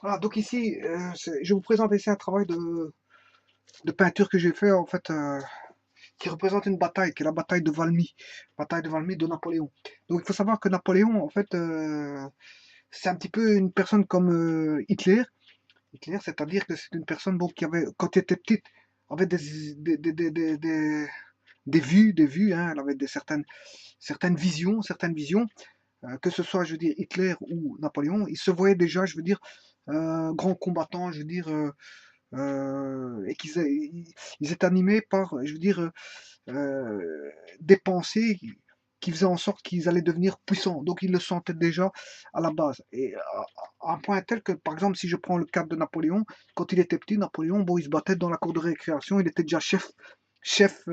Voilà, donc ici, je vous présente ici un travail de peinture que j'ai fait, en fait, qui représente une bataille, qui est la bataille de Valmy de Napoléon. Donc il faut savoir que Napoléon, en fait, c'est un petit peu une personne comme Hitler. Hitler, c'est-à-dire que c'est une personne bon, qui avait, quand elle était petite, avait des vues, hein, elle avait certaines visions, que ce soit, je veux dire, Hitler ou Napoléon, il se voyait déjà, je veux dire, grand combattant, je veux dire, et ils étaient animés par, je veux dire, des pensées qui faisaient en sorte qu'ils allaient devenir puissants. Donc ils le sentaient déjà à la base. Et à un point tel que, par exemple, si je prends le cadre de Napoléon, quand il était petit, Napoléon, bon, il se battait dans la cour de récréation, il était déjà chef, chef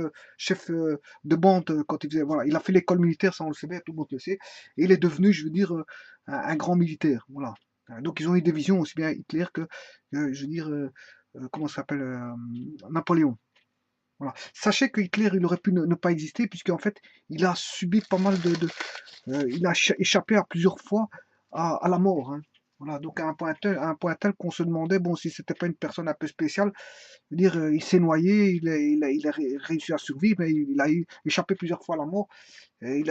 de bande quand il faisait, voilà, il a fait l'école militaire, ça on le sait bien, tout le monde le sait, et il est devenu, je veux dire, un grand militaire, voilà. Donc ils ont eu des visions aussi bien Hitler que, je veux dire, comment ça s'appelle, Napoléon. Voilà. Sachez que Hitler, il aurait pu ne pas exister, puisqu'en fait, il a subi pas mal il a échappé à plusieurs fois à la mort, hein. Voilà, donc à un point tel qu'on se demandait, bon, si c'était pas une personne un peu spéciale, je veux dire, il s'est noyé, il a réussi à survivre, mais il a échappé plusieurs fois à la mort, et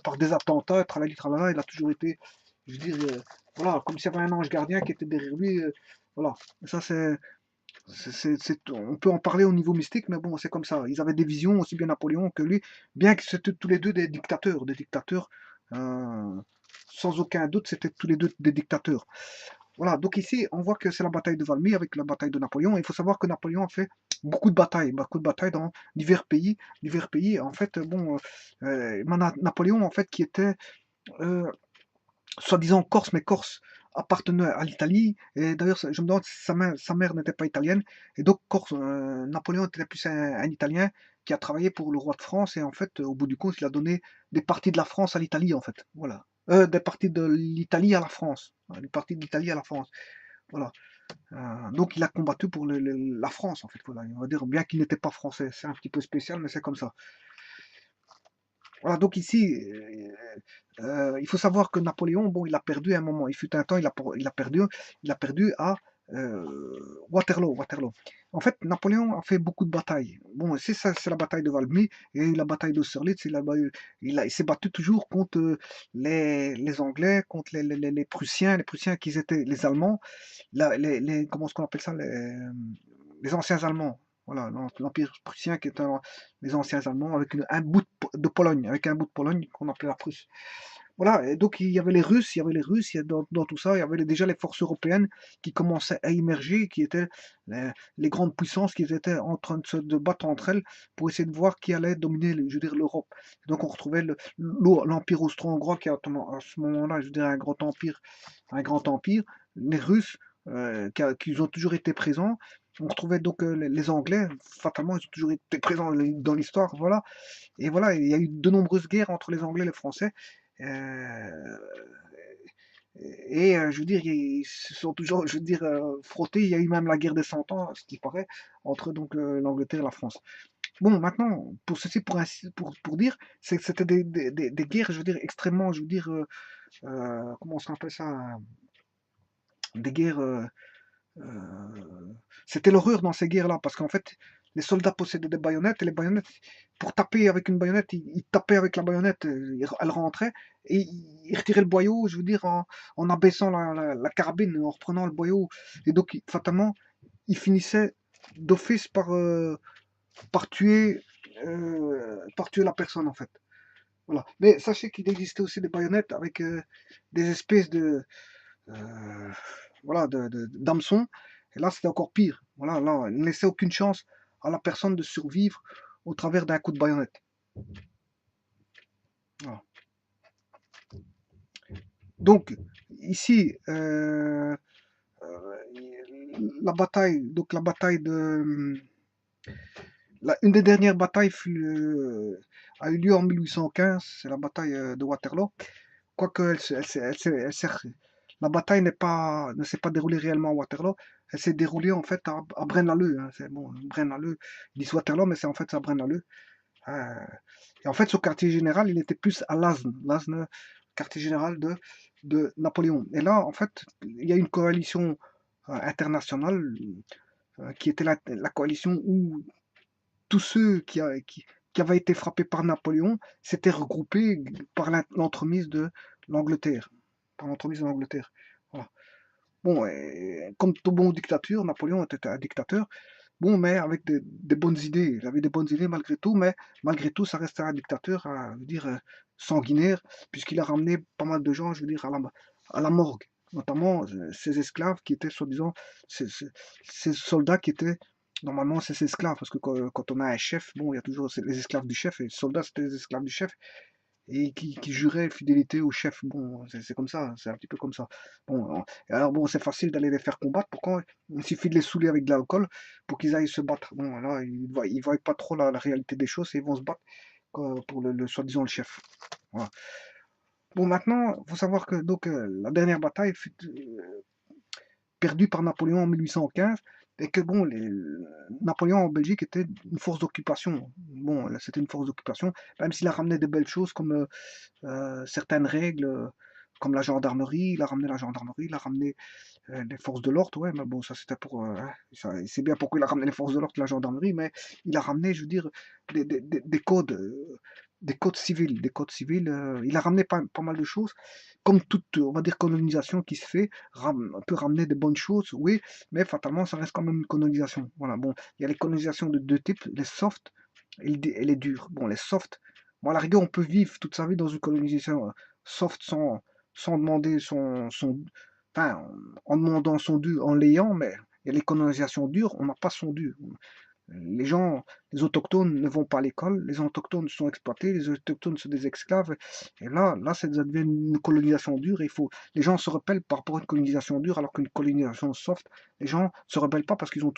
par des attentats, tralali, tralala, il a toujours été, je veux dire, voilà, comme s'il y avait un ange gardien qui était derrière lui, voilà. Ça, on peut en parler au niveau mystique, mais bon, c'est comme ça. Ils avaient des visions, aussi bien Napoléon que lui, bien que c'était tous les deux des dictateurs, euh, sans aucun doute, c'était tous les deux des dictateurs. Voilà, donc ici, on voit que c'est la bataille de Valmy avec la bataille de Napoléon. Il faut savoir que Napoléon a fait beaucoup de batailles dans divers pays. Divers pays, en fait, bon, Napoléon, en fait, qui était euh, soi-disant corse, mais corse appartenait à l'Italie. Et d'ailleurs, je me demande si sa mère n'était pas italienne. Et donc, Corse, Napoléon était plus un Italien qui a travaillé pour le roi de France. Et en fait, au bout du compte, il a donné des parties de la France à l'Italie, en fait. Voilà. Des parties de l'Italie à la France. Des parties de l'Italie à la France. Voilà. Donc, il a combattu pour la France, en fait. Voilà. On va dire, bien qu'il n'était pas français. C'est un petit peu spécial, mais c'est comme ça. Voilà, donc ici, il faut savoir que Napoléon, bon, il a perdu à un moment. Il fut un temps, il a perdu à Waterloo. En fait, Napoléon a fait beaucoup de batailles. Bon, c'est ça, c'est la bataille de Valmy et la bataille d'Austerlitz. Il s'est battu toujours contre les Anglais, contre les Prussiens qui étaient les Allemands, comment est-ce qu'on appelle ça, les anciens Allemands. Voilà, l'Empire prussien qui était les anciens Allemands avec un bout de Pologne, avec un bout de Pologne qu'on appelait la Prusse. Voilà, et donc il y avait les Russes, dans tout ça, il y avait déjà les forces européennes qui commençaient à émerger, qui étaient les grandes puissances qui étaient en train de battre entre elles pour essayer de voir qui allait dominer, je veux dire, l'Europe. Donc on retrouvait l'Empire austro-hongrois qui a à ce moment-là, je veux dire, un grand empire, les Russes qui ont toujours été présents. On retrouvait donc les Anglais, fatalement, ils ont toujours été présents dans l'histoire, voilà. Et voilà, il y a eu de nombreuses guerres entre les Anglais et les Français. Euh, je veux dire, ils se sont toujours, je veux dire, frottés. Il y a eu même la guerre des 100 ans, ce qui paraît, entre donc l'Angleterre et la France. Bon, maintenant, pour ceci, pour dire, c'est que c'était des guerres, je veux dire, extrêmement, je veux dire, comment on appelle ça, des guerres c'était l'horreur dans ces guerres-là, parce qu'en fait, les soldats possédaient des baïonnettes, et les baïonnettes, pour taper avec une baïonnette, ils tapaient avec la baïonnette, elle rentrait, et ils retiraient le boyau, je veux dire, en abaissant la carabine, en reprenant le boyau. Et donc, fatalement, ils finissaient d'office par tuer la personne, en fait. Voilà. Mais sachez qu'il existait aussi des baïonnettes avec des espèces euh, voilà, d'hameçon. Et là, c'était encore pire. Voilà, là, il ne laissait aucune chance à la personne de survivre au travers d'un coup de baïonnette. Voilà. Donc, ici, la bataille une des dernières batailles a eu lieu en 1815, c'est la bataille de Waterloo. Quoique la bataille ne s'est pas déroulée réellement à Waterloo, elle s'est déroulée en fait à Braine-l'Alleud, hein. C'est bon, Braine-l'Alleud, ils disent Waterloo, mais c'est en fait à Braine-l'Alleud. Euh, et en fait, ce quartier général, il était plus à Lasne. Lasne, quartier général de Napoléon. Et là, en fait, il y a une coalition internationale qui était la coalition où tous ceux qui avaient été frappés par Napoléon s'étaient regroupés par l'entremise de l'Angleterre. Par l'entremise de l'Angleterre. Voilà. Bon, comme toute bonne dictature, Napoléon était un dictateur, bon, mais avec des bonnes idées. Il avait des bonnes idées malgré tout, mais malgré tout, ça restait un dictateur, je veux dire, sanguinaire, puisqu'il a ramené pas mal de gens, je veux dire, à la morgue. Notamment ces esclaves qui étaient, soi-disant, ces soldats qui étaient normalement ces esclaves, parce que quand on a un chef, bon, il y a toujours les esclaves du chef, et les soldats, c'était les esclaves du chef, et qui jurait fidélité au chef. Bon, c'est comme ça, c'est un petit peu comme ça. Bon, alors bon, c'est facile d'aller les faire combattre. Pourquoi? Il suffit de les saouler avec de l'alcool pour qu'ils aillent se battre. Bon, là, ils voient pas trop la réalité des choses et ils vont se battre pour le soi-disant le chef. Voilà. Bon, maintenant, il faut savoir que donc la dernière bataille fut perdue par Napoléon en 1815 et que bon, Napoléon en Belgique était une force d'occupation. Bon, c'était une force d'occupation, même s'il a ramené des belles choses comme certaines règles, comme la gendarmerie, il a ramené la gendarmerie, il a ramené les forces de l'ordre, ouais, mais bon, ça c'était pour. C'est bien pourquoi il a ramené les forces de l'ordre, la gendarmerie, mais il a ramené, je veux dire, des codes. Des codes civils, il a ramené pas mal de choses, comme toute, on va dire, colonisation qui se fait, peut ramener des bonnes choses, oui, mais fatalement, ça reste quand même une colonisation. Voilà, bon, il y a les colonisations de deux types, les soft et les durs. Bon, les soft, bon, à la rigueur, on peut vivre toute sa vie dans une colonisation soft sans demander enfin, en demandant son dû, en l'ayant, mais il y a les colonisations dures, on n'a pas son dû. Les gens, les autochtones ne vont pas à l'école, les autochtones sont exploités, les autochtones sont des esclaves, et là, ça devient une colonisation dure, et les gens se rebellent par rapport à une colonisation dure, alors qu'une colonisation soft, les gens se rebellent pas parce qu'ils ont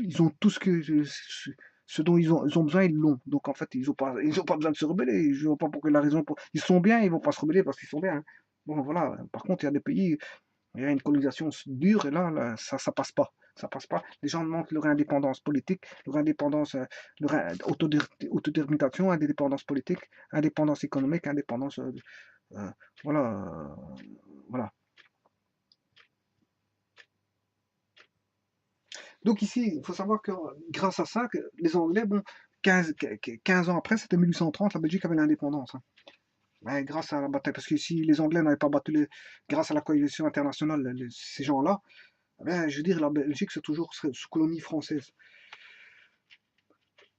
ils ont tout ce dont ils ont besoin, ils l'ont. Donc en fait, ils ont pas besoin de se rebeller. Je vois pas pourquoi la raison pour. Ils sont bien, ils vont pas se rebeller parce qu'ils sont bien, hein. Bon voilà. Par contre, il y a des pays, il y a une colonisation dure et là, ça passe pas. Ça passe pas. Les gens demandent leur indépendance politique, leur indépendance, autodétermination, indépendance politique, indépendance économique, indépendance, euh, voilà, voilà. Donc ici, il faut savoir que grâce à ça, que les Anglais, bon, 15 ans après, c'était 1830, la Belgique avait l'indépendance, hein. Ouais, grâce à la bataille, parce que si les Anglais n'avaient pas battu grâce à la coalition internationale, ces gens-là, eh ben, je veux dire, la Belgique, c'est toujours sous colonie française.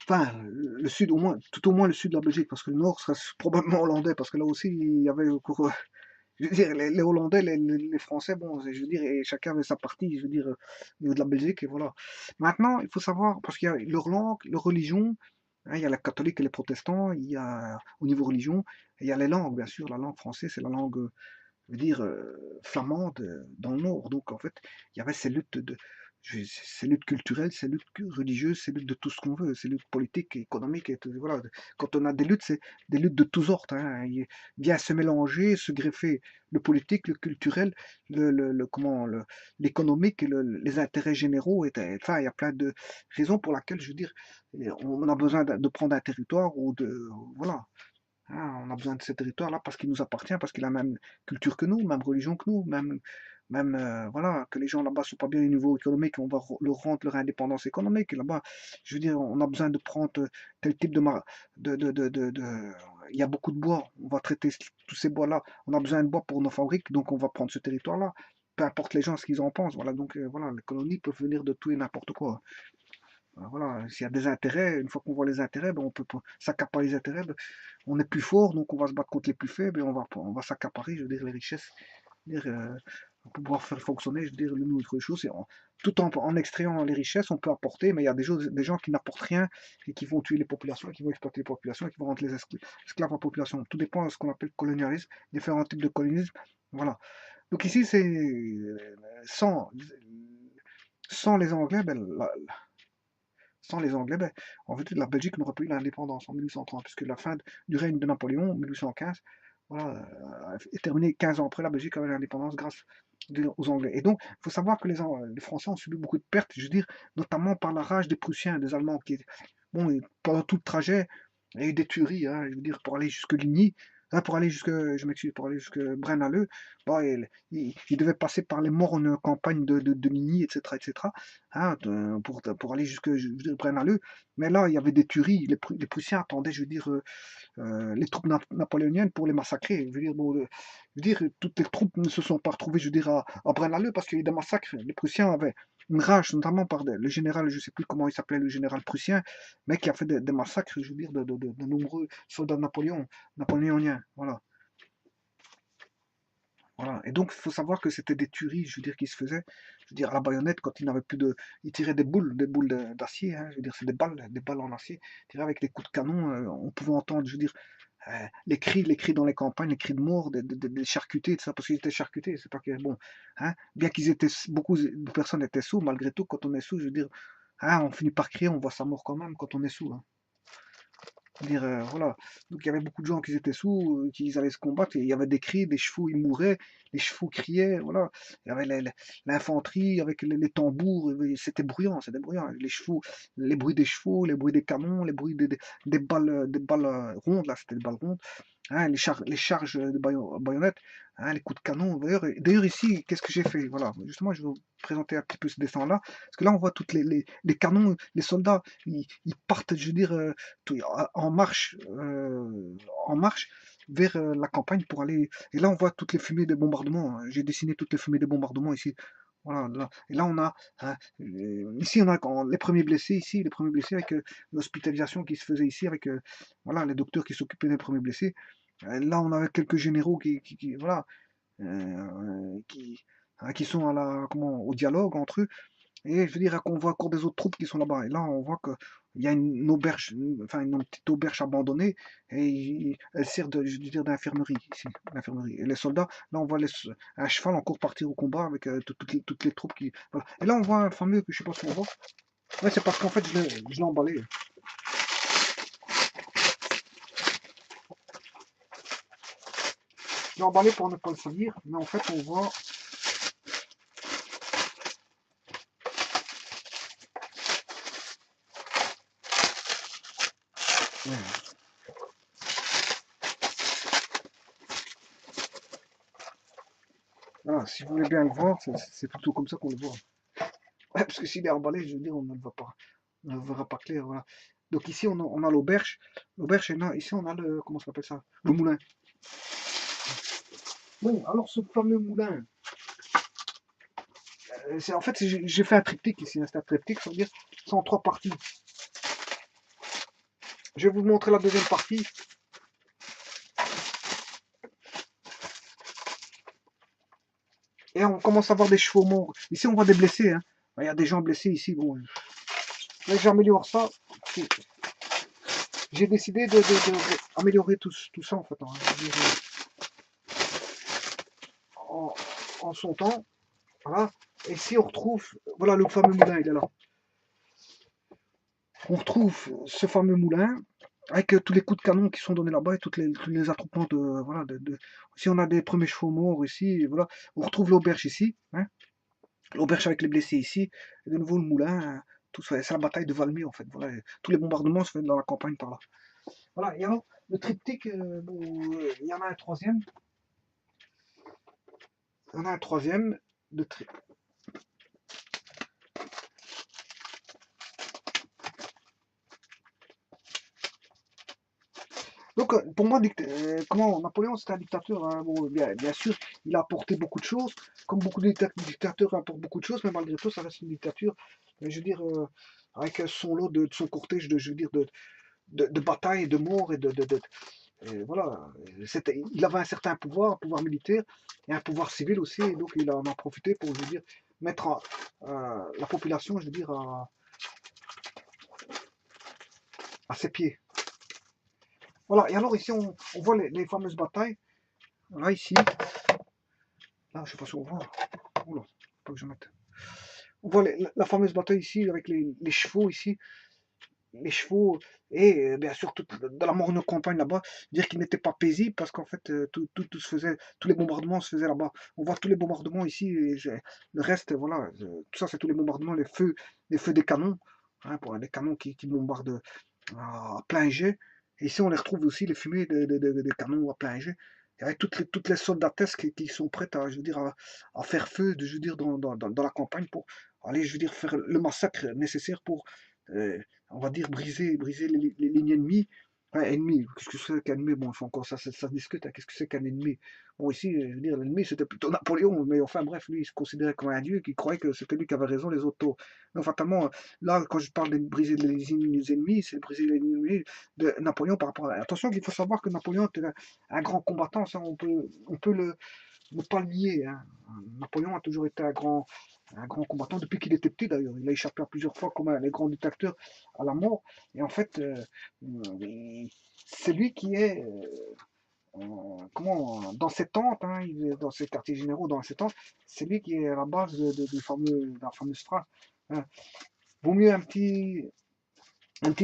Enfin, le sud, au moins, tout au moins le sud de la Belgique, parce que le nord serait probablement hollandais, parce que là aussi, il y avait encore, je veux dire, les Hollandais, les Français, bon, je veux dire, et chacun avait sa partie, je veux dire, au niveau de la Belgique, et voilà. Maintenant, il faut savoir, parce qu'il y a leur langue, leur religion, hein, il y a les catholiques et les protestants, il y a, au niveau religion, et il y a les langues, bien sûr, la langue française, c'est la langue, je veux dire, flamande dans le nord. Donc, en fait, il y avait ces luttes ces luttes culturelles, ces luttes religieuses, ces luttes de tout ce qu'on veut, ces luttes politiques, économiques, et voilà. Quand on a des luttes, c'est des luttes de tous ordres, hein. Il vient se mélanger, se greffer le politique, le culturel, comment, l'économique, et les intérêts généraux. Enfin, il y a plein de raisons pour lesquelles, je veux dire, on a besoin de prendre un territoire ou voilà. Ah, on a besoin de ce territoire-là parce qu'il nous appartient, parce qu'il a la même culture que nous, même religion que nous, même voilà, que les gens là-bas sont pas bien au niveau économique, on va leur rendre leur indépendance économique. Là-bas, je veux dire, on a besoin de prendre tel type il y a beaucoup de bois, on va traiter tous ces bois-là. On a besoin de bois pour nos fabriques, donc on va prendre ce territoire-là. Peu importe les gens ce qu'ils en pensent. Voilà, donc voilà, les colonies peuvent venir de tout et n'importe quoi. Voilà, s'il y a des intérêts, une fois qu'on voit les intérêts, ben on peut pas s'accaparer les intérêts. Ben, on est plus fort, donc on va se battre contre les plus faibles et on va s'accaparer, je veux dire, les richesses. Je veux dire, pour pouvoir faire fonctionner, je veux dire, notre chose. Tout en extrayant les richesses, on peut apporter, mais il y a des gens qui n'apportent rien et qui vont tuer les populations, qui vont exploiter les populations, et qui vont rendre les esclaves en population. Tout dépend de ce qu'on appelle colonialisme, différents types de colonialisme. Voilà. Donc ici, c'est sans, sans les Anglais, ben, sans les Anglais, ben, en fait, la Belgique n'aurait pas eu l'indépendance en 1830, puisque la fin du règne de Napoléon, en 1815, voilà, est terminée 15 ans après, la Belgique avait l'indépendance grâce aux Anglais. Et donc, il faut savoir que les Français ont subi beaucoup de pertes, je veux dire, notamment par la rage des Prussiens, des Allemands, bon, pendant tout le trajet, il y a eu des tueries, hein, je veux dire, pour aller jusque Ligny, hein, pour aller jusque, je m'excuse, pour aller jusque Braine-l'Alleud, bon, il devait passer par les mornes campagnes de Ligny, etc., etc., hein, pour aller jusque, je veux dire, Braine-l'Alleud. Mais là, il y avait des tueries, les Prussiens attendaient, je veux dire, les troupes napoléoniennes pour les massacrer. Je veux dire, bon, je veux dire, toutes les troupes ne se sont pas retrouvées, je veux dire, à Braine-l'Alleud parce qu'il y a eu des massacres. Les Prussiens avaient une rage, notamment par le général, je ne sais plus comment il s'appelait, le général prussien, mais qui a fait des massacres, je veux dire, de nombreux soldats napoléoniens. Voilà. Voilà. Et donc, il faut savoir que c'était des tueries, je veux dire, qui se faisaient, je veux dire, à la baïonnette, quand il n'avait plus de. Il tirait des boules d'acier, hein, je veux dire, c'est des balles en acier, tirées avec des coups de canon, on pouvait entendre, je veux dire, les cris dans les campagnes, les cris de mort, des charcutés, tout ça, parce qu'ils étaient charcutés, c'est pas que, bon, hein, bien qu'ils étaient, beaucoup de personnes étaient sous, malgré tout, quand on est sous, je veux dire, hein, on finit par crier, on voit sa mort quand même quand on est sous, hein. Dire, voilà. Donc il y avait beaucoup de gens qui étaient sous, qui allaient se combattre, et il y avait des cris, des chevaux ils mouraient, les chevaux criaient, voilà. Il y avait l'infanterie avec les tambours, c'était bruyant. Les chevaux, les bruits des chevaux, les bruits des canons, les bruits des balles rondes, là c'était des balles rondes, hein, les charges de baïonnettes, hein, les coups de canon. D'ailleurs ici, qu'est-ce que j'ai fait? Voilà, justement, je vais vous présenter un petit peu ce dessin-là, parce que là on voit toutes les canons, les soldats, ils partent, je veux dire, en marche vers la campagne pour aller. Et là, on voit toutes les fumées des bombardements, hein. J'ai dessiné toutes les fumées des bombardements ici. Voilà, là. Et là, on a, hein, ici, on a les premiers blessés ici, les premiers blessés avec l'hospitalisation qui se faisait ici avec, voilà, les docteurs qui s'occupaient des premiers blessés. Là, on avait quelques généraux voilà, qui sont au dialogue entre eux. Et je veux dire qu'on voit encore des autres troupes qui sont là-bas. Et là, on voit qu'il y a une auberge, enfin une petite auberge abandonnée, et elle sert je veux dire, d'infirmerie ici, l'infirmerie. Et les soldats, là, on voit un cheval encore partir au combat avec toutes les troupes qui. Voilà. Et là, on voit un fameux, je sais pas si on voit. Ouais, c'est parce qu'en fait, je l'ai emballé. Je l'ai emballé pour ne pas le salir, mais en fait, on voit. Ouais. Voilà, si vous voulez bien le voir, c'est plutôt comme ça qu'on le voit. Ouais, parce que s'il est emballé, je veux dire, on ne le voit pas. On ne le verra pas clair, voilà. Donc ici, on a l'auberge. L'auberge, et là, ici, on a le, comment ça s'appelle ça? Le moulin. Bon, alors ce fameux moulin, en fait, j'ai fait un triptyque ici, hein, c'est un triptyque, ça veut dire, c'est en trois parties. Je vais vous montrer la deuxième partie. Et on commence à voir des chevaux morts. Ici, on voit des blessés, hein. Il y a des gens blessés ici, bon. Là, j'améliore ça. J'ai décidé d'améliorer tout ça, en fait, hein. En, en son temps. Voilà. Et si on retrouve, voilà le fameux moulin, il est là. On retrouve ce fameux moulin avec tous les coups de canon qui sont donnés là-bas et tous les attroupements de, voilà, si on a des premiers chevaux morts ici, voilà, on retrouve l'auberge ici, hein, l'auberge avec les blessés ici, et de nouveau le moulin, hein, tout ça, c'est la bataille de Valmy en fait, voilà, tous les bombardements se font dans la campagne par là. Voilà, et alors, le triptyque, bon, il y en a un troisième, il y en a un troisième de triptyque. Donc, pour moi, comment Napoléon, c'était un dictateur, hein, bon, bien sûr, il a apporté beaucoup de choses, comme beaucoup de dictateurs apportent beaucoup de choses, mais malgré tout, ça reste une dictature, je veux dire, avec son lot de son cortège je veux dire, de batailles, de morts, et voilà, il avait un certain pouvoir, un pouvoir militaire, et un pouvoir civil aussi, et donc il en a profité pour, je veux dire, mettre la population, je veux dire, à ses pieds. Voilà, et alors ici, on voit les fameuses batailles. Là, ici, là, je sais pas si on voit. Oula, pas que je mette. On voit la fameuse bataille ici avec les chevaux ici. Les chevaux et bien sûr dans la morne campagne là-bas, dire qu'il n'était pas paisible parce qu'en fait tout se faisait, tous les bombardements se faisaient là-bas. On voit tous les bombardements ici et le reste, voilà, tout ça c'est tous les bombardements, les feux des canons, hein, pour les canons qui bombardent à plein jet. Et ici, on les retrouve aussi, les fumées de canons à plein jet. Avec toutes les soldatesses qui sont prêtes à, je veux dire, à faire feu, je veux dire, dans la campagne pour aller, je veux dire, faire le massacre nécessaire pour, euh, on va dire, briser les lignes ennemies. Ouais, ennemi, qu'est-ce que c'est qu'un ennemi? Bon, il faut encore ça se discute, hein, qu'est-ce que c'est qu'un ennemi? Bon, ici, je veux dire, l'ennemi, c'était plutôt Napoléon, mais enfin, bref, lui, il se considérait comme un dieu, qui croyait que c'était lui qui avait raison, les autres tort. Donc, fatalement, là, quand je parle de briser les ennemis, c'est briser les ennemis de Napoléon par rapport à... Attention qu'il faut savoir que Napoléon était un grand combattant, ça, on peut ne pas le nier, hein. Napoléon a toujours été un grand combattant depuis qu'il était petit d'ailleurs. Il a échappé à plusieurs fois comme les grands dictateurs à la mort. Et en fait, c'est lui qui est, comment, dans ses tentes, hein, dans ses quartiers généraux, dans ses tentes, c'est lui qui est à la base de la fameuse phrase, hein. Vaut mieux un petit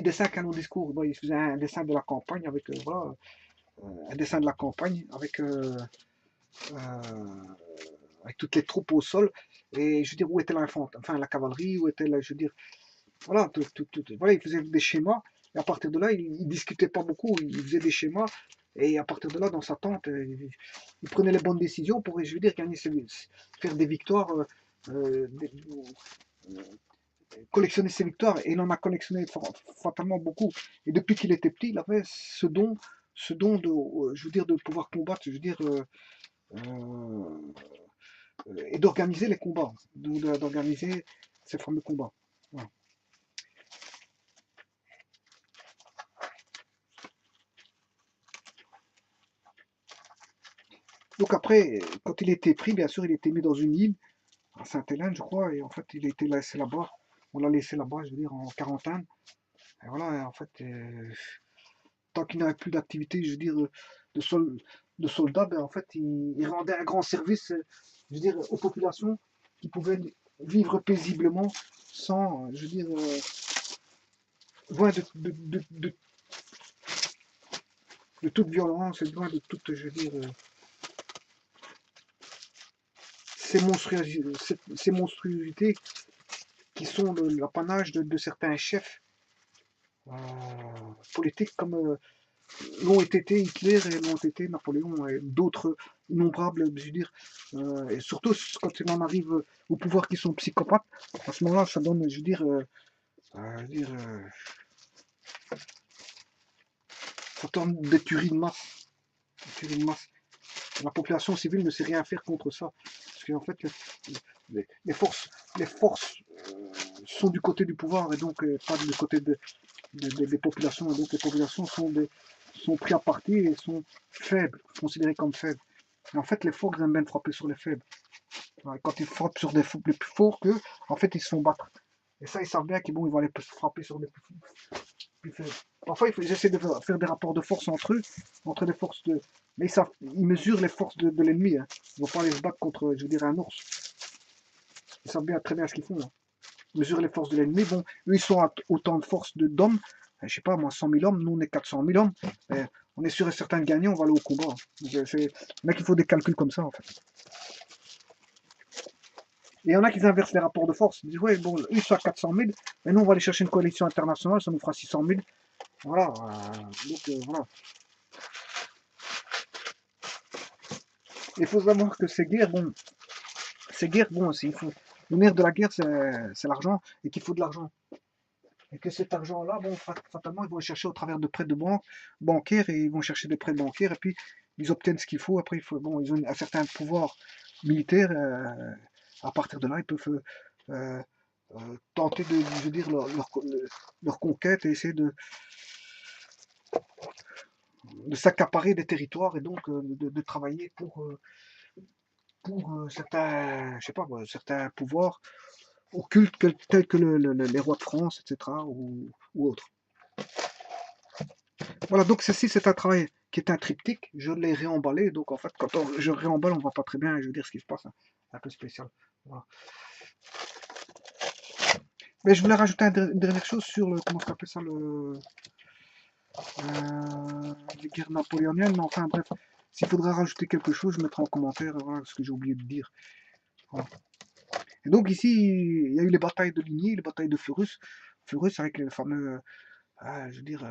dessin qu'un long discours. Bon, il faisait un dessin de la campagne avec, voilà, un dessin de la campagne euh, avec toutes les troupes au sol. Et je veux dire, où était l'infante, enfin la cavalerie, où était, je veux dire, voilà, voilà, il faisait des schémas. Et à partir de là, il discutait pas beaucoup, il faisait des schémas. Et à partir de là, dans sa tente, il prenait les bonnes décisions pour, je veux dire, gagner, faire des victoires, collectionner ses victoires. Et il en a collectionné fatalement beaucoup. Et depuis qu'il était petit, il avait ce don de, je veux dire, de pouvoir combattre, je veux dire, et d'organiser les combats, d'organiser ces fameux combats. Voilà. Donc après, quand il était pris, bien sûr, il était mis dans une île, à Sainte-Hélène, je crois, et en fait, il a été laissé là-bas. On l'a laissé là-bas, je veux dire, en quarantaine. Et voilà, en fait, tant qu'il n'avait plus d'activité, je veux dire, de, sol, de soldats, ben, en fait, il rendait un grand service, je veux dire, aux populations qui pouvaient vivre paisiblement sans, je veux dire, loin de toute violence et loin de toute, je veux dire, ces monstruosités qui sont l'apanage certains chefs euh, politiques comme l'ont été Hitler et l'ont été Napoléon et d'autres innombrables, je veux dire, et surtout quand on en arrive au pouvoir qui sont psychopathes, à ce moment-là, ça donne, je veux dire, ça donne des tueries de masse, des tueries de masse. La population civile ne sait rien faire contre ça. Parce qu'en fait, les forces sont du côté du pouvoir et donc pas du côté des populations. Et donc les populations sont pris à partie et sont faibles, considérées comme faibles. Et en fait, les forts aiment bien frapper sur les faibles. Et quand ils frappent sur des les plus forts qu'eux, en fait, ils se font battre. Et ça, ils savent bien qu'ils vont aller frapper sur des plus faibles. Parfois, ils essaient de faire des rapports de force entre eux, entre les forces de. Mais ils mesurent les forces de l'ennemi, hein. Ils ne vont pas aller se battre contre, je dirais, un ours. Ils savent bien, très bien ce qu'ils font, hein. Ils mesurent les forces de l'ennemi. Bon, eux, ils sont à autant de force d'hommes. Je sais pas, moi, 100 000 hommes, nous, on est 400 000 hommes. On est sûr et certain de gagner, on va aller au combat. Mec, il faut des calculs comme ça, en fait. Et il y en a qui inversent les rapports de force. Ils disent, ouais, bon, eux, ils sont à 400 000, mais nous, on va aller chercher une coalition internationale, ça nous fera 600 000. Voilà. Voilà. Il faut savoir que ces guerres, bon, il faut, le nerf de la guerre, c'est l'argent, et qu'il faut de l'argent. Et que cet argent-là, bon, fatalement, ils vont le chercher au travers de prêts de banque, bancaires, et ils vont chercher des prêts bancaires, et puis ils obtiennent ce qu'il faut. Après, bon, ils ont un certain pouvoir militaire. À partir de là, ils peuvent tenter de, je veux dire, leur conquête et essayer de s'accaparer des territoires et donc de travailler pour certains, je sais pas, certains pouvoirs occultes tels que les rois de France, etc. ou autres. Voilà, donc ceci c'est un travail qui est un triptyque, je l'ai réemballé, donc en fait quand je réemballe on voit pas très bien, je veux dire ce qui se passe, hein. C'est un peu spécial. Voilà. Mais je voulais rajouter une dernière chose sur comment on appelle ça, les guerres napoléoniennes, mais enfin bref, s'il faudra rajouter quelque chose, je mettrai en commentaire, voilà, ce que j'ai oublié de dire. Voilà. Et donc ici, il y a eu les batailles de Ligny, les batailles de Fleurus, Fleurus avec les fameux, je veux dire,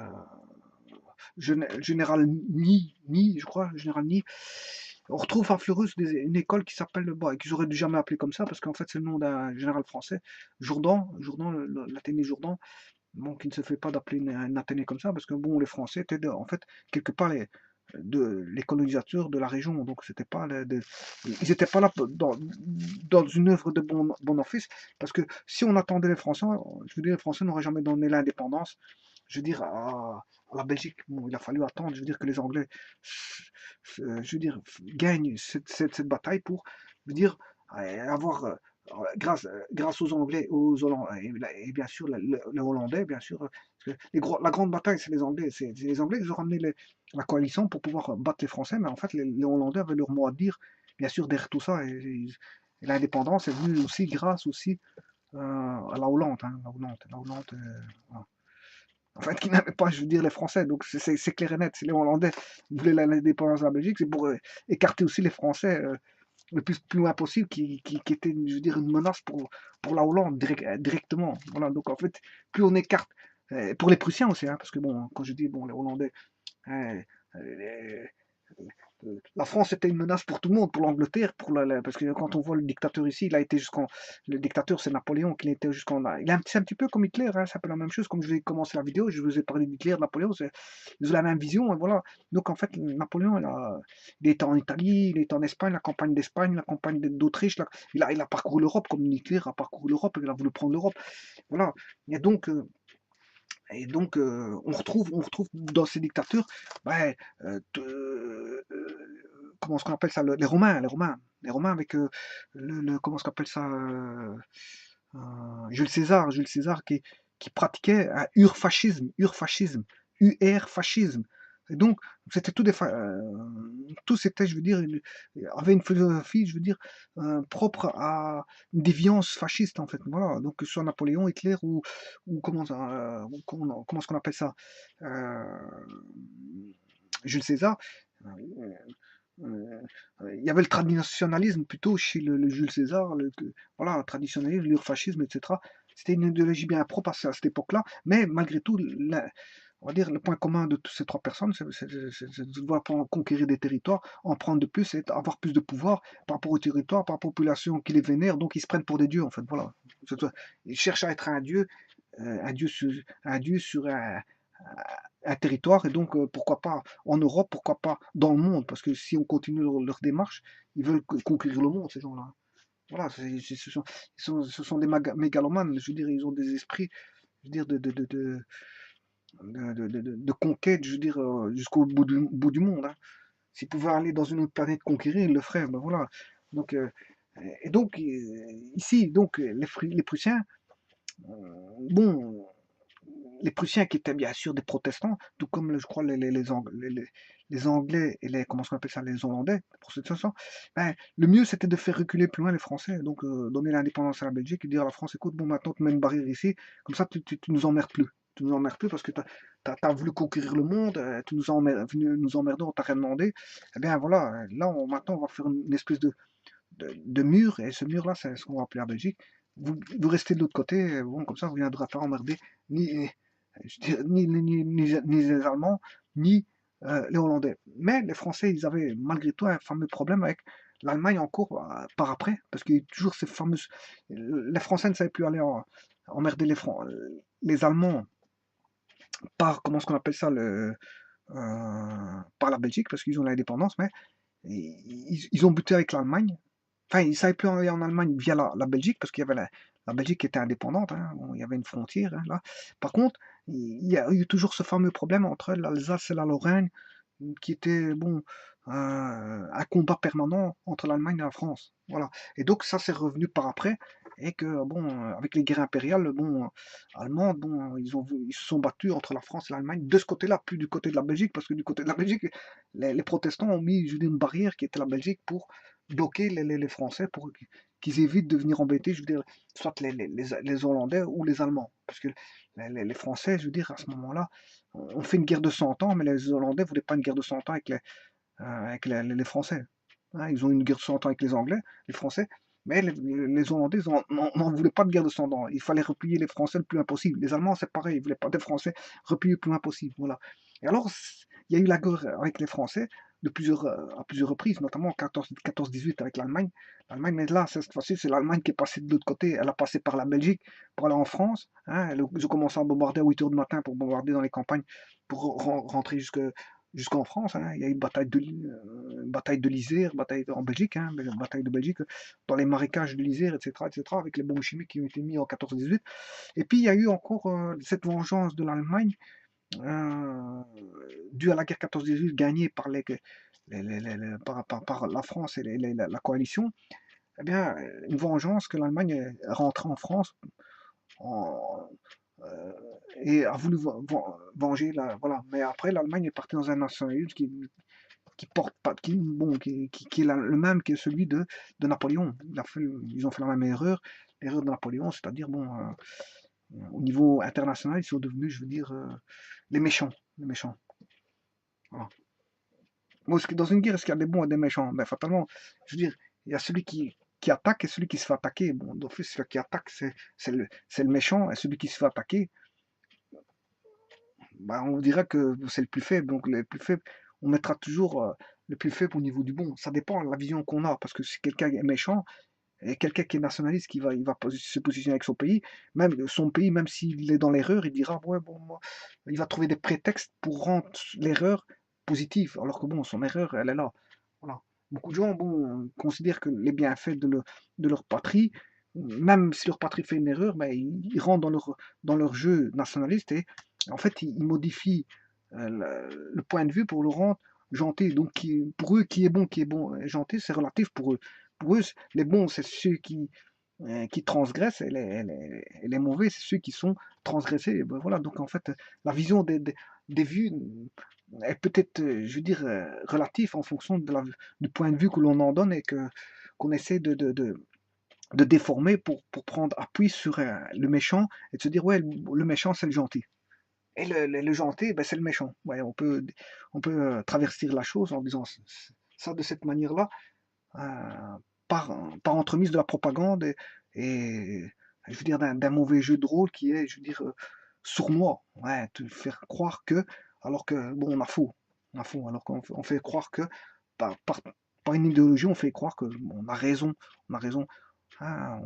général Ni, je crois, général Ni. On retrouve à Fleurus une école qui s'appelle, bah, qu'ils auraient dû jamais appeler comme ça, parce qu'en fait, c'est le nom d'un général français, Jourdan, l'Athénée Jourdan, bon, qui ne se fait pas d'appeler une Athénée comme ça, parce que bon, les Français étaient en fait quelque part les colonisateurs de la région, donc c'était pas ils n'étaient pas là dans une œuvre de bon office, parce que si on attendait les Français, je veux dire, les Français n'auraient jamais donné l'indépendance, je veux dire, à la Belgique. Bon, il a fallu attendre, je veux dire, que les Anglais, je veux dire, gagnent cette bataille pour, je veux dire, avoir grâce aux Anglais, aux Hollandais, et bien sûr les Hollandais, bien sûr, parce que la grande bataille, c'est les Anglais. C'est les Anglais qui ont ramené la coalition pour pouvoir battre les Français, mais en fait, les Hollandais avaient leur mot à dire, bien sûr, derrière tout ça. Et l'indépendance est venue aussi grâce aussi à la Hollande. Hein, la Hollande voilà. En fait, qui n'avaient pas, je veux dire, les Français. Donc c'est clair et net. Si les Hollandais voulaient l'indépendance de la Belgique, c'est pour écarter aussi les Français le plus loin possible, qui était, je veux dire, une menace pour la Hollande directement. Voilà, donc en fait, plus on écarte, pour les Prussiens aussi, hein, parce que bon, quand je dis, bon, les Hollandais, hein, la France était une menace pour tout le monde, pour l'Angleterre, parce que quand on voit le dictateur ici, il a été jusqu'en. Le dictateur, c'est Napoléon, qui était jusqu'en. C'est un petit peu comme Hitler, hein, c'est un peu la même chose. Comme je vais commencer la vidéo, je vous ai parlé d'Hitler, de Napoléon, ils ont la même vision, et voilà. Donc en fait, Napoléon, il était en Italie, il était en Espagne, la campagne d'Espagne, la campagne d'Autriche, il a parcouru l'Europe, comme Hitler a parcouru l'Europe, il a voulu prendre l'Europe. Voilà. Et donc, on retrouve dans ces dictatures, ouais, comment est-ce qu'on appelle ça, les Romains avec comment est-ce qu'on appelle ça, Jules César qui pratiquait un urfascisme, UR-fascisme. Et donc, c'était tout c'était, je veux dire, avait une philosophie, je veux dire, propre à une déviance fasciste, en fait. Voilà, donc que ce soit Napoléon, Hitler ou comment est-ce qu'on appelle ça, euh, Jules César. euh, il y avait le traditionnalisme plutôt chez le Jules César, voilà, le traditionnalisme, l'urfascisme, etc. C'était une idéologie bien propre à cette époque-là, mais malgré tout, on va dire le point commun de toutes ces trois personnes, c'est de vouloir conquérir des territoires, en prendre de plus et avoir plus de pouvoir par rapport au territoire, par rapport aux populations qui les vénèrent, donc ils se prennent pour des dieux, en fait, voilà. Ils cherchent à être un dieu sur un territoire, et donc pourquoi pas en Europe, pourquoi pas dans le monde, parce que si on continue leur démarche, ils veulent conquérir le monde, ces gens-là. Voilà, ce sont des mégalomanes, je veux dire, ils ont des esprits, je veux dire, de conquête, je veux dire, jusqu'au bout du monde. Hein. S'ils pouvaient aller dans une autre planète conquérir, ils le feraient, ben voilà. Donc, et donc, ici, donc, les Prussiens, bon, les Prussiens qui étaient bien sûr des protestants, tout comme je crois les Anglais et comment on appelle ça, les Hollandais, pour cette façon, ben, le mieux c'était de faire reculer plus loin les Français, donc donner l'indépendance à la Belgique et dire à la France, écoute, bon maintenant tu mets une barrière ici, comme ça tu nous emmerdes plus. Tu nous emmerdes plus parce que tu as voulu conquérir le monde, tu nous as venu nous emmerder, on t'a rien demandé. Eh bien voilà, là maintenant on va faire une espèce de mur, et ce mur-là, c'est ce qu'on va appeler la Belgique. Vous restez de l'autre côté, bon, comme ça vous ne viendrez pas emmerder ni, ni les Allemands, ni les Hollandais. Mais les Français, ils avaient malgré tout un fameux problème avec l'Allemagne en cours par après, parce qu'il y a toujours ces fameuses. Les Français ne savaient plus aller emmerder les Allemands par, comment est-ce qu'on appelle ça, par la Belgique, parce qu'ils ont l'indépendance, mais ils ont buté avec l'Allemagne. Enfin, ils ne savaient plus aller en Allemagne via la Belgique, parce qu'il y avait la Belgique qui était indépendante, hein, bon, il y avait une frontière, hein, là. Par contre, il y a eu toujours ce fameux problème entre l'Alsace et la Lorraine, qui était, bon, un combat permanent entre l'Allemagne et la France. Voilà. Et donc, ça, c'est revenu par après, et que, bon, avec les guerres impériales, bon, allemandes, bon, ils se sont battus entre la France et l'Allemagne, de ce côté-là, plus du côté de la Belgique, parce que du côté de la Belgique, les protestants ont mis, je veux dire, une barrière qui était la Belgique pour bloquer les Français pour qu'ils évitent de venir embêter, je veux dire, soit les Hollandais ou les Allemands. Parce que les Français, je veux dire, à ce moment-là, on fait une guerre de 100 ans, mais les Hollandais ne voulaient pas une guerre de 100 ans avec les Français. Hein, ils ont une guerre de 100 ans avec les Anglais, les Français, Mais les Hollandais n'en voulaient pas de guerre de 100 ans. Il fallait replier les Français le plus loin possible. Les Allemands, c'est pareil, ils ne voulaient pas des Français repliés le plus loin possible. Voilà. Et alors, il y a eu la guerre avec les Français à plusieurs reprises, notamment en 14-18 avec l'Allemagne. L'Allemagne, mais là, cette fois-ci, c'est l'Allemagne qui est passée de l'autre côté. Elle a passé par la Belgique pour aller en France. Hein. Ils ont commencé à bombarder à 8 heures du matin pour bombarder dans les campagnes pour rentrer jusqu'en France. Hein. Il y a eu bataille de l'Isère, bataille en Belgique, hein, bataille de Belgique, dans les marécages de l'Isère, etc., avec les bombes chimiques qui ont été mis en 14-18. Et puis il y a eu encore cette vengeance de l'Allemagne euh, due à la guerre 14-18 gagnée par, par la France et la coalition. Eh bien, une vengeance que l'Allemagne est rentrée en France en, euh, et a voulu venger voilà. Mais après, l'Allemagne est partie dans un nationalisme qui porte pas, qui est le même que celui de Napoléon. Ils ont fait la même erreur, l'erreur de Napoléon, c'est-à-dire, bon, au niveau international, ils sont devenus, je veux dire, les méchants. Les méchants. Voilà. Moi, dans une guerre, est-ce qu'il y a des bons et des méchants? Ben, fatalement, je veux dire, il y a celui qui attaque et celui qui se fait attaquer. Bon, d'office, celui qui attaque, c'est le méchant, et celui qui se fait attaquer, bah, on dirait que c'est le plus faible. Donc, le plus faible, on mettra toujours le plus faible au niveau du bon. Ça dépend de la vision qu'on a. Parce que si quelqu'un est méchant, et quelqu'un qui est nationaliste, il va se positionner avec son pays, même son pays, même s'il est dans l'erreur, il dira, ouais, bon, moi, il va trouver des prétextes pour rendre l'erreur positive. Alors que bon, son erreur, elle est là. Voilà. Beaucoup de gens, bon, considèrent que les bienfaits de leur patrie, même si leur patrie fait une erreur, ben, ils rentrent dans leur jeu nationaliste et en fait, ils modifient le point de vue pour le rendre gentil. Donc, pour eux, qui est bon, gentil, c'est relatif pour eux. Pour eux, les bons, c'est ceux qui transgressent et les mauvais, c'est ceux qui sont transgressés. Et ben voilà, donc en fait, la vision des vues est peut-être, je veux dire, relative en fonction du point de vue que l'on en donne et qu'on essaie de déformer pour prendre appui sur le méchant et de se dire, ouais, le méchant, c'est le gentil. Et le gentil, ben, c'est le méchant. Ouais, on peut traverser la chose en disant ça de cette manière-là, euh, par entremise de la propagande je veux dire, d'un mauvais jeu de rôle qui est, je veux dire, sournois. Ouais, te faire croire que, alors que, bon, on a faux, alors qu'on fait croire que, par, par, par une idéologie, on fait croire que bon, on a raison. Ah,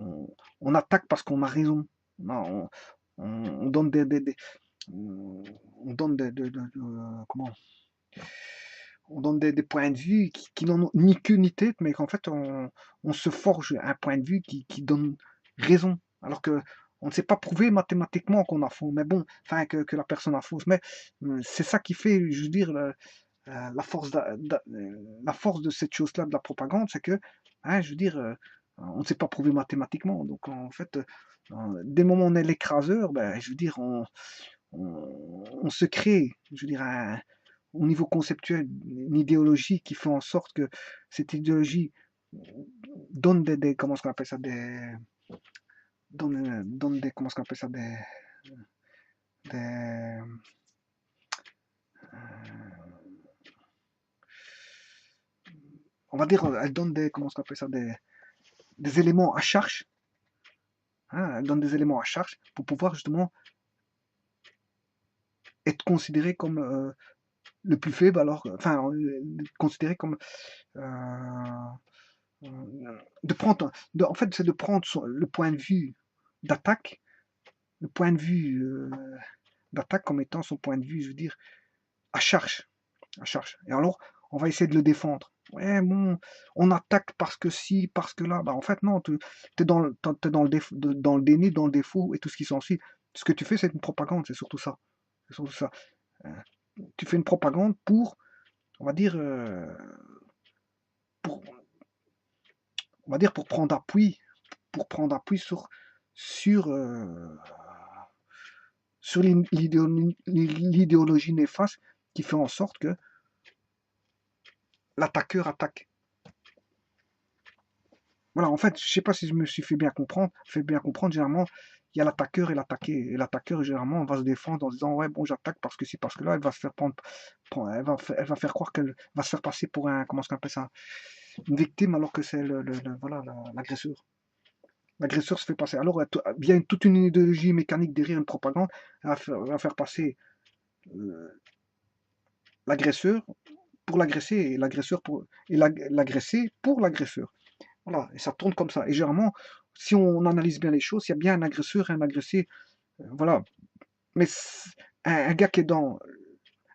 on attaque parce qu'on a raison. Non, on donne on donne comment on donne des points de vue qui n'ont ni queue ni tête, mais qu'en fait on se forge un point de vue qui donne raison, alors que on ne sait pas prouver mathématiquement qu'on a faux, mais bon, enfin que la personne a faux. Mais c'est ça qui fait, je veux dire, la force, la force de cette chose-là, de la propagande, c'est que, hein, je veux dire, on ne sait pas prouver mathématiquement. Donc en fait, dès le moment où on est l'écraseur, ben, je veux dire, on se crée, je veux dire, au niveau conceptuel, une idéologie qui fait en sorte que cette idéologie donne comment est-ce qu'on appelle ça, donne des, comment est-ce qu'on appelle ça, des, on va dire, elle donne comment est-ce qu'on appelle ça, des éléments à charge, hein, elle donne des éléments à charge pour pouvoir justement être considéré comme le plus faible, alors, enfin, considéré comme de prendre, en fait, c'est de prendre le point de vue d'attaque, le point de vue d'attaque comme étant son point de vue, je veux dire, à charge, à charge. Et alors, on va essayer de le défendre. Ouais, bon, on attaque parce que si, parce que là. Bah, en fait, non, tu es dans le déni, dans le défaut et tout ce qui s'ensuit. Ce que tu fais, c'est une propagande, c'est surtout ça. C'est surtout ça. Euh, Tu fais une propagande on va dire, pour, on va dire pour prendre appui sur, sur l'idéologie néfaste qui fait en sorte que l'attaqueur attaque. Voilà, en fait, je sais pas si je me suis fait bien comprendre, généralement, il y a l'attaqueur et l'attaqué. Et l'attaqueur, généralement, va se défendre en disant, ouais, bon, j'attaque parce que si, parce que là, elle va se faire elle va faire croire qu'elle va se faire passer pour un, comment est-ce qu'on appelle ça? une victime alors que c'est voilà, l'agresseur. L'agresseur se fait passer. Alors, il y a toute une idéologie mécanique derrière une propagande à faire passer euh, l'agresseur pour l'agresser et l'agresseur pour et l'agressé pour l'agresseur. Voilà, et ça tourne comme ça. Et généralement, si on analyse bien les choses, il y a bien un agresseur et un agressé. Voilà. Mais un gars qui est dans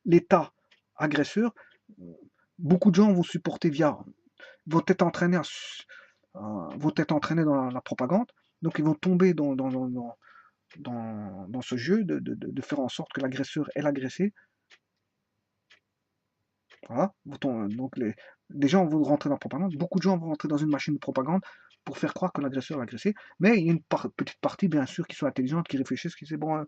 l'état agresseur, beaucoup de gens vont supporter vont être entraînés, vont être entraînés dans la propagande. Donc ils vont tomber dans ce jeu de faire en sorte que l'agresseur est l'agressé. Voilà. Donc les gens vont rentrer dans la propagande. Beaucoup de gens vont rentrer dans une machine de propagande pour faire croire que l'agresseur est l'agressé. Mais il y a une petite partie, bien sûr, qui sont intelligentes, qui réfléchissent, qui disent, bon,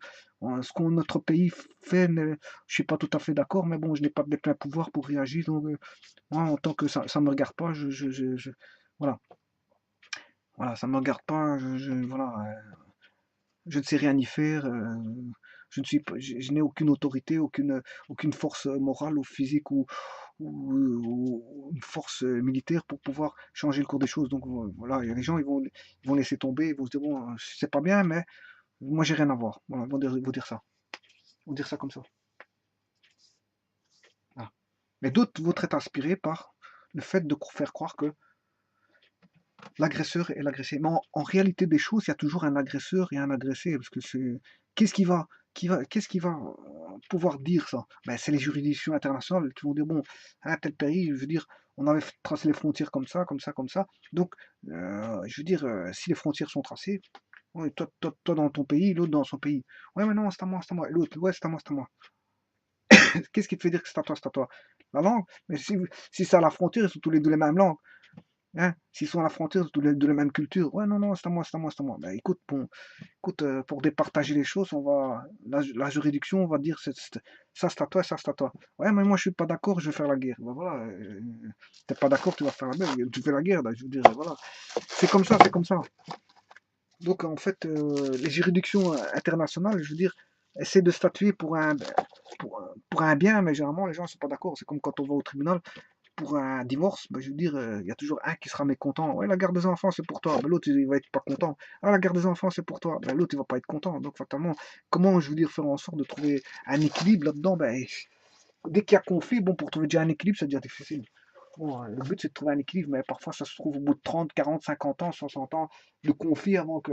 ce que notre pays fait, je ne suis pas tout à fait d'accord, mais bon, je n'ai pas de plein pouvoir pour réagir. Donc, moi, en tant que ça ne me regarde pas, voilà. Voilà, ça ne me regarde pas, voilà, je ne sais rien y faire. Je n'ai aucune autorité, aucune force morale ou physique ou une force militaire pour pouvoir changer le cours des choses. Donc voilà, il y a des gens, ils vont laisser tomber, ils vont se dire, bon, c'est pas bien, mais moi j'ai rien à voir. Voilà, ils vont dire ça. Ils vont dire ça comme ça. Voilà. Mais d'autres vont être inspirés par le fait de faire croire que l'agresseur et l'agressé. Mais en réalité des choses, il y a toujours un agresseur et un agressé, parce que c'est qu'est-ce qu'est-ce qui va pouvoir dire ça? Ben, c'est les juridictions internationales qui vont dire bon, un tel pays, je veux dire, on avait tracé les frontières comme ça, comme ça, comme ça. Donc, je veux dire, si les frontières sont tracées, ouais, toi dans ton pays, l'autre dans son pays. Ouais, mais non, c'est à moi, c'est à moi. Et l'autre, ouais, c'est à moi, c'est à moi. Qu'est-ce qui te fait dire que c'est à toi, c'est à toi? La langue? Mais si c'est à la frontière, ils sont tous les deux les mêmes langues. Hein, s'ils sont à la frontière de la même culture, ouais, non, non, c'est à moi, c'est à moi, c'est à moi. Ben, écoute, bon, écoute, pour départager les choses, la juridiction, on va dire, ça c'est à toi, ça c'est à toi. Ouais, mais moi je suis pas d'accord, je vais faire la guerre. Ben, voilà, t'es pas d'accord, tu vas faire la guerre, tu fais la guerre, ben, je veux dire, voilà. C'est comme ça, c'est comme ça. Donc en fait, les juridictions internationales, je veux dire, essaient de statuer pour un bien, mais généralement les gens ne sont pas d'accord. C'est comme quand on va au tribunal pour un divorce, bah, je veux dire, il y a toujours un qui sera mécontent. Ouais, la garde des enfants, c'est pour toi. Bah, l'autre, il va être pas content. Ah, la garde des enfants, c'est pour toi. Bah, l'autre, il va pas être content. Donc, fatalement, comment, je veux dire, faire en sorte de trouver un équilibre là-dedans? Ben, dès qu'il y a conflit, bon, pour trouver déjà un équilibre, ça devient difficile. Bon, le but, c'est de trouver un équilibre, mais parfois, ça se trouve au bout de 30, 40, 50 ans, 60 ans de conflit avant que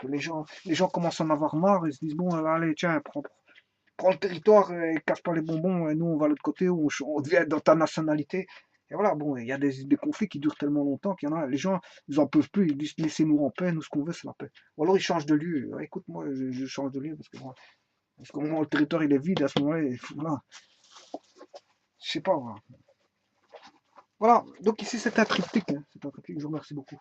les gens commencent à en avoir marre et se disent, bon, allez, tiens, prends le territoire et casse pas les bonbons, et nous on va de l'autre côté, on devient dans ta nationalité. Et voilà, bon, il y a des conflits qui durent tellement longtemps qu'il y en a, les gens, ils en peuvent plus, ils disent laissez-nous en paix, nous ce qu'on veut c'est la paix. Ou alors ils changent de lieu. Ouais, écoute, moi je change de lieu parce que moi, le territoire il est vide à ce moment-là, voilà, je sais pas. Voilà. Voilà, donc ici c'est un triptyque, hein. C'est un triptyque, je vous remercie beaucoup.